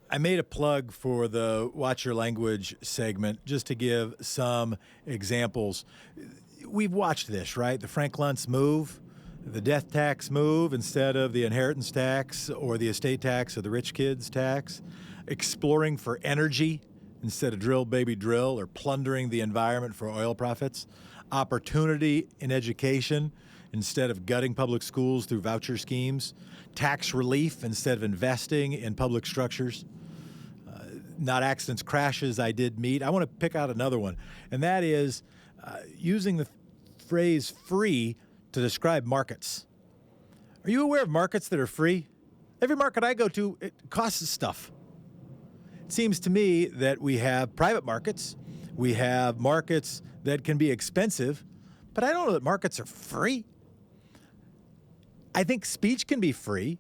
I made a plug for the Watch Your Language segment just to give some examples. We've watched this, right? The Frank Luntz move, the death tax move instead of the inheritance tax or the estate tax or the rich kids tax, exploring for energy instead of drill, baby, drill, or plundering the environment for oil profits, opportunity in education instead of gutting public schools through voucher schemes, tax relief instead of investing in public structures, not accidents, crashes I did meet. I want to pick out another one, and that is using the phrase free to describe markets. Are you aware of markets that are free? Every market I go to, it costs stuff. It seems to me that we have private markets, we have markets that can be expensive, but I don't know that markets are free. I think speech can be free.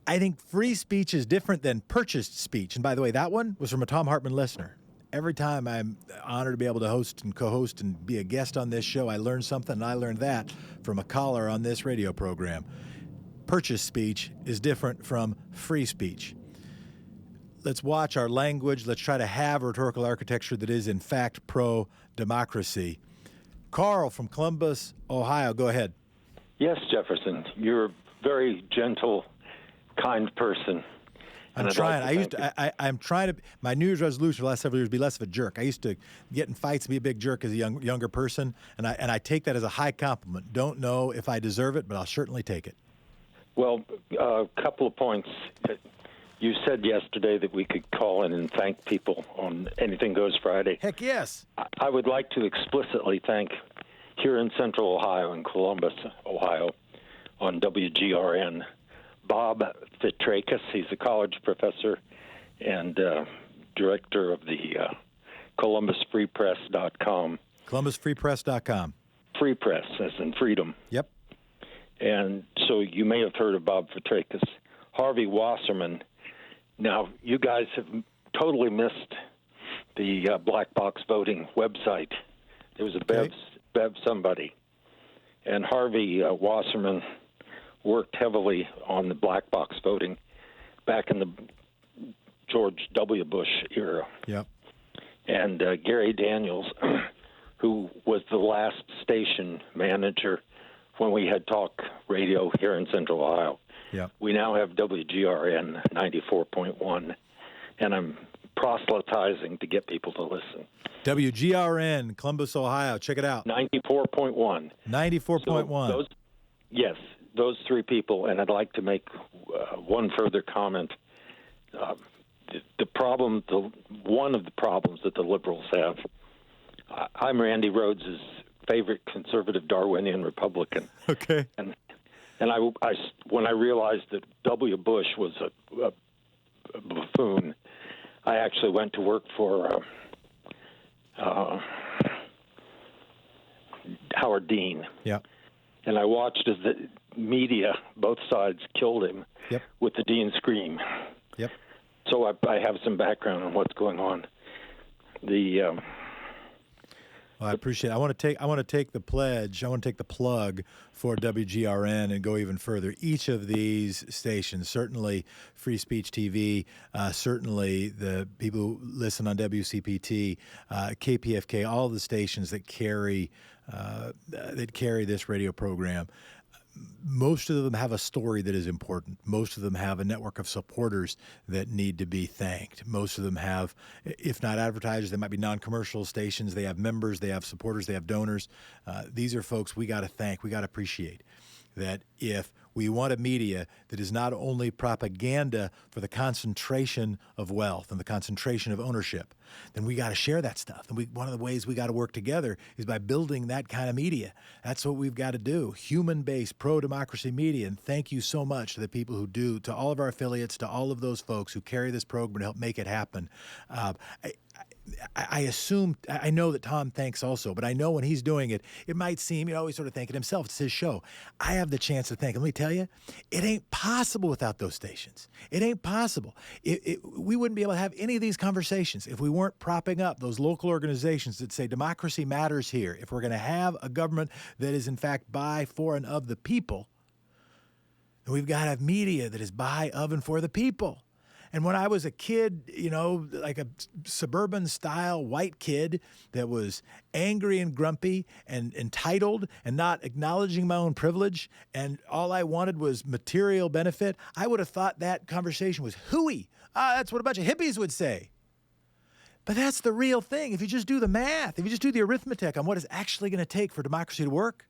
I think free speech is different than purchased speech. And by the way, that one was from a Thom Hartmann listener. Every time I'm honored to be able to host and co-host and be a guest on this show, I learn something, and I learned that from a caller on this radio program. Purchased speech is different from free speech. Let's watch our language. Let's try to have a rhetorical architecture that is, in fact, pro-democracy. Carl from Columbus, Ohio, go ahead. Yes, Jefferson, you're a very gentle, kind person. I'm trying. I'm trying to. My New Year's resolution for the last several years be less of a jerk. I used to get in fights and be a big jerk as a younger person, and I take that as a high compliment. Don't know if I deserve it, but I'll certainly take it. Well, a couple of points. You said yesterday that we could call in and thank people on Anything Goes Friday. Heck yes. I would like to explicitly thank here in Central Ohio, in Columbus, Ohio, on WGRN, Bob Fitrakis. He's a college professor and director of the ColumbusFreePress.com. ColumbusFreePress.com. Free Press, as in freedom. Yep. And so you may have heard of Bob Fitrakis. Harvey Wasserman. Now, you guys have totally missed the black box voting website. There was a Bev somebody. And Harvey Wasserman worked heavily on the black box voting back in the George W. Bush era. Yep. And Gary Daniels, who was the last station manager when we had talk radio here in Central Ohio. Yep. We now have WGRN 94.1, and I'm proselytizing to get people to listen. WGRN, Columbus, Ohio. Check it out. 94.1. 94.1. Yes, those three people, and I'd like to make one further comment. One of the problems that the liberals have, I'm Randy Rhodes' favorite conservative Darwinian Republican. Okay. And I when I realized that W. Bush was a buffoon, I actually went to work for Howard Dean. Yeah. And I watched as the media, both sides, killed him with the Dean scream. Yep. So I have some background on what's going on. Well, I appreciate it. I want to take the pledge. I want to take the plug for WGRN and go even further. Each of these stations, certainly Free Speech TV, certainly the people who listen on WCPT, KPFK, all the stations that carry this radio program. Most of them have a story that is important. Most of them have a network of supporters that need to be thanked. Most of them have, if not advertisers, they might be non-commercial stations. They have members, they have supporters, they have donors. These are folks we got to thank, we got to appreciate. That if we want a media that is not only propaganda for the concentration of wealth and the concentration of ownership, then we got to share that stuff. And one of the ways we got to work together is by building that kind of media. That's what we've got to do. Human-based, pro-democracy media. And thank you so much to the people who do, to all of our affiliates, to all of those folks who carry this program to help make it happen. I assume, I know that Tom thanks also, but I know when he's doing it, it might seem, he's sort of thanking himself. It's his show. I have the chance to thank him. Let me tell you, it ain't possible without those stations. It ain't possible. We wouldn't be able to have any of these conversations if we weren't propping up those local organizations that say democracy matters here. If we're going to have a government that is in fact by, for, and of the people, then we've got to have media that is by, of, and for the people. And when I was a kid, like a suburban style white kid that was angry and grumpy and entitled and not acknowledging my own privilege, and all I wanted was material benefit, I would have thought that conversation was hooey. That's what a bunch of hippies would say. But that's the real thing. If you just do the math, if you just do the arithmetic on what it's actually going to take for democracy to work,